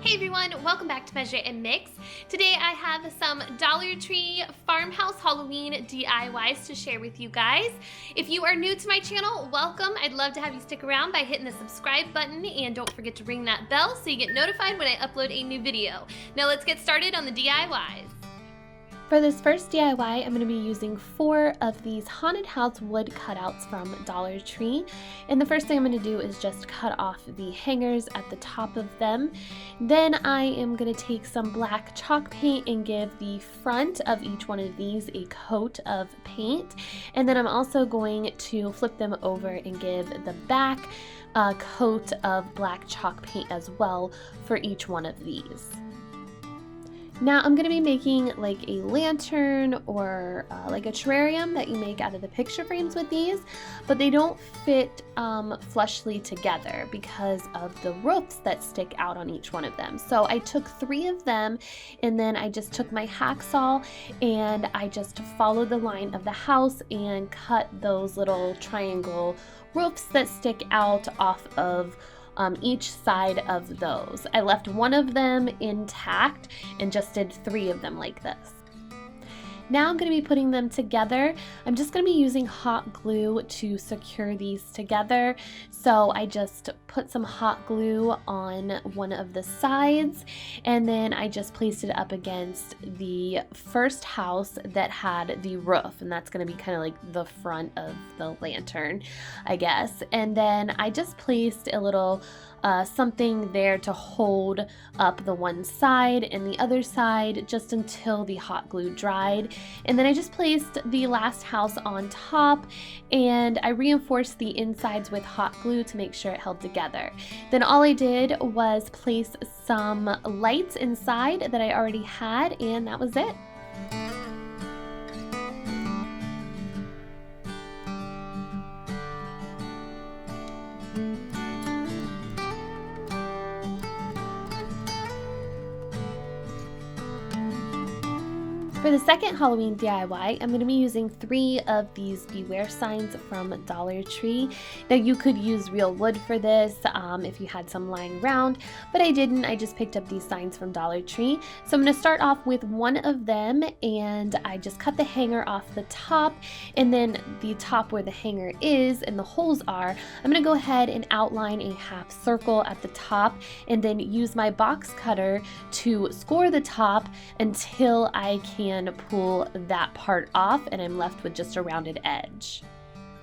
Hey everyone, welcome back to Measuremix. Today I have some Dollar Tree farmhouse Halloween DIYs to share with you guys. If you are new to my channel, welcome. I'd love to have you stick around by hitting the subscribe button, and don't forget to ring that bell so you get notified when I upload a new video. Now let's get started on the DIYs. For this first DIY, I'm going to be using 4 of these haunted house wood cutouts from Dollar Tree. And the first thing I'm going to do is just cut off the hangers at the top of them. Then I am going to take some black chalk paint and give the front of each one of these a coat of paint. And then I'm also going to flip them over and give the back a coat of black chalk paint as well for each one of these. Now I'm going to be making like a lantern or like a terrarium that you make out of the picture frames with these, but they don't fit flushly together because of the roofs that stick out on each one of them. So I took 3 of them, and then I just took my hacksaw and I just followed the line of the house and cut those little triangle roofs that stick out off of each side of those. I left one of them intact and just did 3 of them like this. Now I'm going to be putting them together. I'm just going to be using hot glue to secure these together. So I just put some hot glue on one of the sides, and then I just placed it up against the first house that had the roof, and that's going to be kind of like the front of the lantern, I guess. And then I just placed a little something there to hold up the one side and the other side just until the hot glue dried. And then I just placed the last house on top, and I reinforced the insides with hot glue to make sure it held together. Then all I did was place some lights inside that I already had, and that was it. For the second Halloween DIY, I'm going to be using 3 of these beware signs from Dollar Tree. Now you could use real wood for this if you had some lying around, but I didn't. I just picked up these signs from Dollar Tree. So I'm going to start off with one of them, and I just cut the hanger off the top, and then the top where the hanger is and the holes are, I'm going to go ahead and outline a half circle at the top, and then use my box cutter to score the top until I can pull that part off and I'm left with just a rounded edge.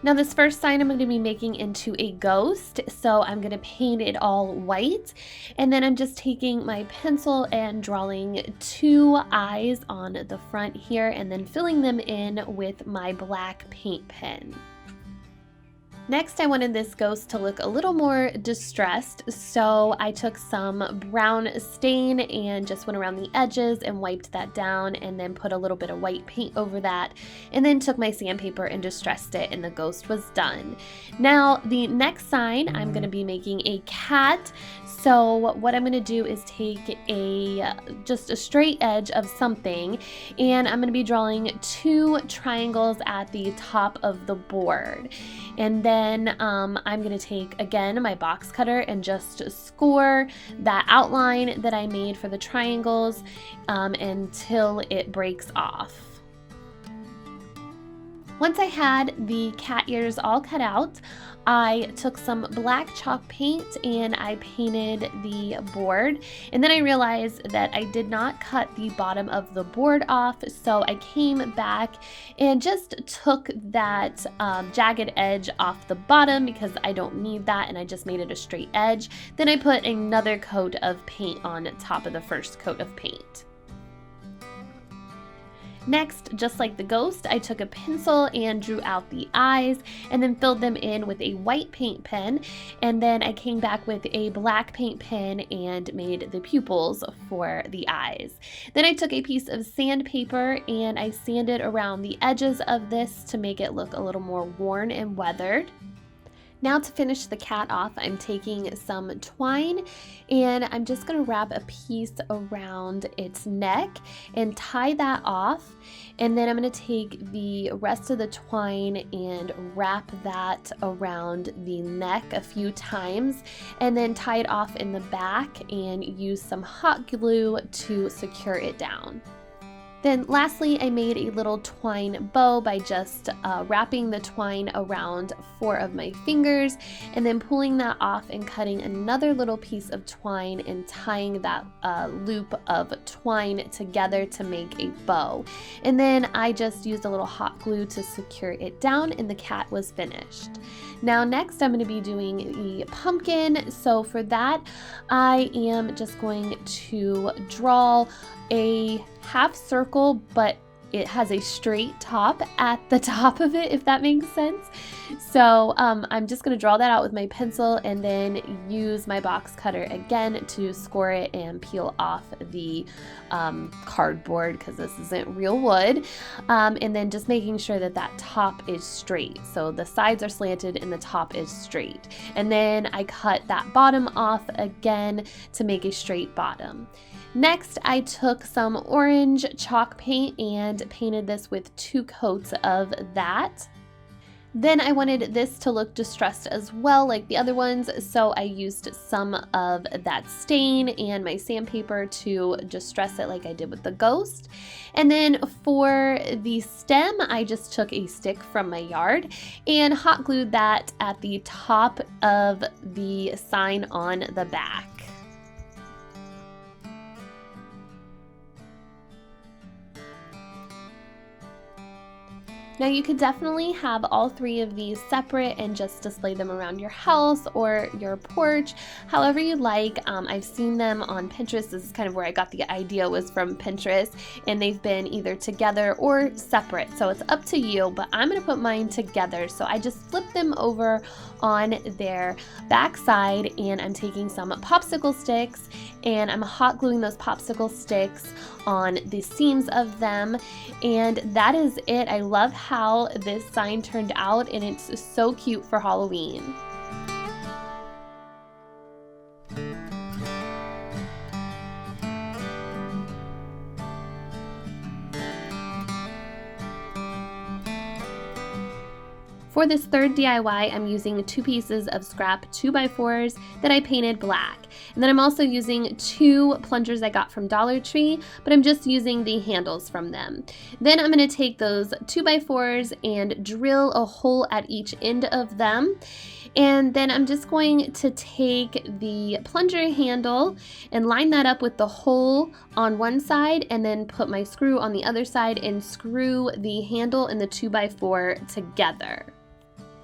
Now this first sign I'm going to be making into a ghost, so I'm going to paint it all white, and then I'm just taking my pencil and drawing 2 eyes on the front here and then filling them in with my black paint pen. Next, I wanted this ghost to look a little more distressed, so I took some brown stain and just went around the edges and wiped that down, and then put a little bit of white paint over that, and then took my sandpaper and distressed it, and the ghost was done. Now, the next sign, I'm going to be making a cat. So what I'm going to do is take just a straight edge of something, and I'm going to be drawing 2 triangles at the top of the board. And then I'm going to take, again, my box cutter and just score that outline that I made for the triangles until it breaks off. Once I had the cat ears all cut out, I took some black chalk paint and I painted the board, and then I realized that I did not cut the bottom of the board off, so I came back and just took that jagged edge off the bottom because I don't need that, and I just made it a straight edge. Then I put another coat of paint on top of the first coat of paint. Next, just like the ghost, I took a pencil and drew out the eyes and then filled them in with a white paint pen, and then I came back with a black paint pen and made the pupils for the eyes. Then I took a piece of sandpaper and I sanded around the edges of this to make it look a little more worn and weathered. Now to finish the cat off, I'm taking some twine and I'm just going to wrap a piece around its neck and tie that off. And then I'm going to take the rest of the twine and wrap that around the neck a few times and then tie it off in the back and use some hot glue to secure it down. Then lastly, I made a little twine bow by just wrapping the twine around 4 of my fingers and then pulling that off and cutting another little piece of twine and tying that loop of twine together to make a bow. And then I just used a little hot glue to secure it down and the cat was finished. Now next I'm going to be doing the pumpkin. So for that I am just going to draw a half circle, but it has a straight top at the top of it, if that makes sense. So I'm just going to draw that out with my pencil and then use my box cutter again to score it and peel off the cardboard, because this isn't real wood, and then just making sure that that top is straight. So the sides are slanted and the top is straight. And then I cut that bottom off again to make a straight bottom. Next, I took some orange chalk paint and painted this with 2 coats of that. Then I wanted this to look distressed as well like the other ones, so I used some of that stain and my sandpaper to distress it like I did with the ghost. And then for the stem, I just took a stick from my yard and hot glued that at the top of the sign on the back. Now you could definitely have all 3 of these separate and just display them around your house or your porch, however you like. I've seen them on Pinterest. This is kind of where I got the idea, was from Pinterest, and they've been either together or separate, so it's up to you, but I'm going to put mine together. So I just flip them over on their back side and I'm taking some popsicle sticks and I'm hot gluing those popsicle sticks on the seams of them, and that is it. I love how this sign turned out and it's so cute for Halloween. For this third DIY, I'm using 2 pieces of scrap 2x4s that I painted black. And then I'm also using 2 plungers I got from Dollar Tree, but I'm just using the handles from them. Then I'm going to take those 2x4s and drill a hole at each end of them. And then I'm just going to take the plunger handle and line that up with the hole on one side and then put my screw on the other side and screw the handle and the 2x4 together.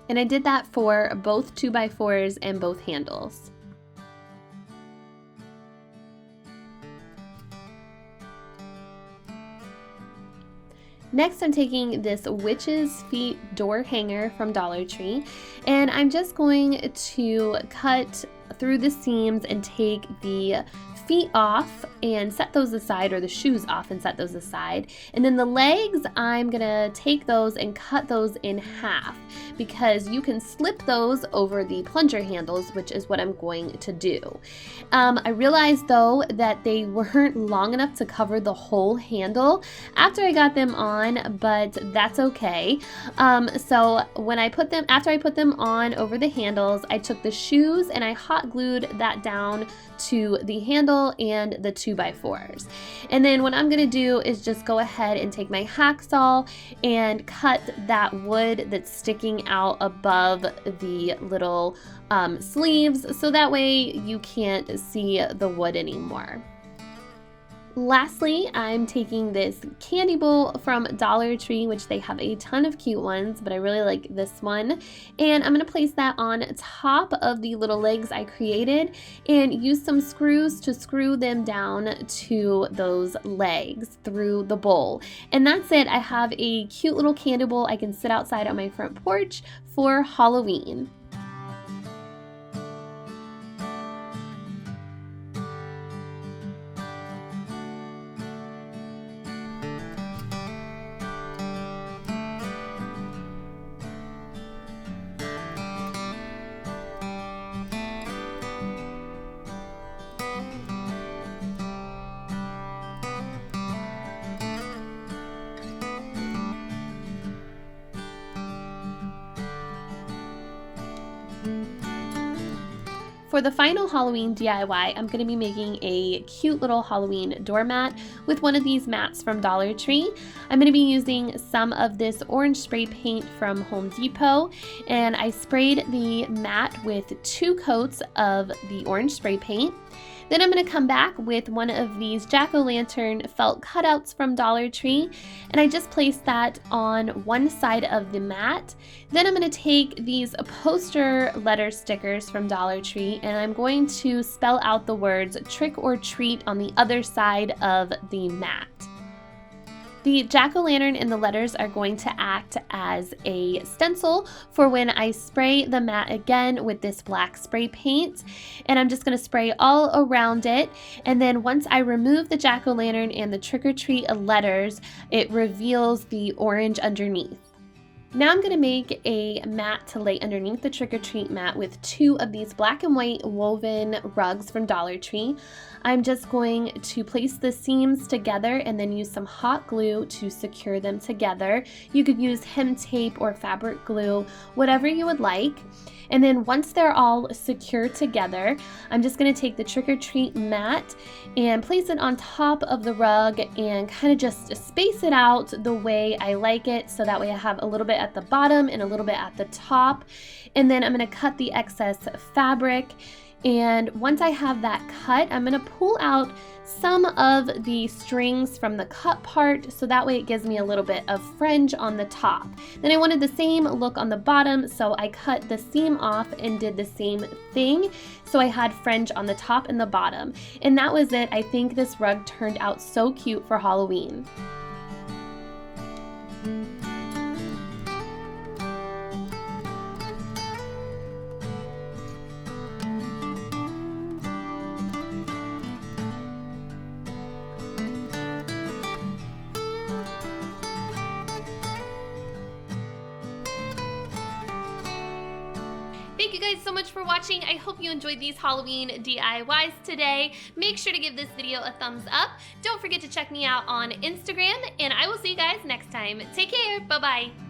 And I did that for both 2x4s and both handles. Next, I'm taking this witch's feet door hanger from Dollar Tree, and I'm just going to cut through the seams and take the feet off and set those aside, or the shoes off and set those aside. And then the legs, I'm gonna take those and cut those in half, because you can slip those over the plunger handles, which is what I'm going to do. I realized though that they weren't long enough to cover the whole handle after I got them on, but that's okay. So when after I put them on over the handles, I took the shoes and I hot glued that down to the handle and the 2x4s. And then what I'm gonna do is just go ahead and take my hacksaw and cut that wood that's sticking out above the little sleeves, so that way you can't see the wood anymore. Lastly, I'm taking this candy bowl from Dollar Tree, which they have a ton of cute ones, but I really like this one. And I'm going to place that on top of the little legs I created and use some screws to screw them down to those legs through the bowl. And that's it. I have a cute little candy bowl I can sit outside on my front porch for Halloween. For the final Halloween DIY, I'm going to be making a cute little Halloween doormat with one of these mats from Dollar Tree. I'm going to be using some of this orange spray paint from Home Depot, and I sprayed the mat with 2 coats of the orange spray paint. Then I'm going to come back with one of these jack-o'-lantern felt cutouts from Dollar Tree, and I just placed that on one side of the mat. Then I'm going to take these poster letter stickers from Dollar Tree, and I'm going to spell out the words trick or treat on the other side of the mat. The jack-o'-lantern and the letters are going to act as a stencil for when I spray the mat again with this black spray paint. And I'm just going to spray all around it. And then once I remove the jack-o'-lantern and the trick-or-treat letters, it reveals the orange underneath. Now I'm going to make a mat to lay underneath the trick-or-treat mat with 2 of these black and white woven rugs from Dollar Tree. I'm just going to place the seams together and then use some hot glue to secure them together. You could use hem tape or fabric glue, whatever you would like. And then once they're all secured together, I'm just going to take the trick-or-treat mat and place it on top of the rug and kind of just space it out the way I like it, so that way I have a little bit at the bottom and a little bit at the top. And then I'm going to cut the excess fabric. And once I have that cut, I'm going to pull out some of the strings from the cut part, so that way it gives me a little bit of fringe on the top. Then I wanted the same look on the bottom, so I cut the seam off and did the same thing. So I had fringe on the top and the bottom. And that was it. I think this rug turned out so cute for Halloween. Thank you guys so much for watching. I hope you enjoyed these Halloween DIYs today. Make sure to give this video a thumbs up. Don't forget to check me out on Instagram, and I will see you guys next time. Take care. Bye-bye.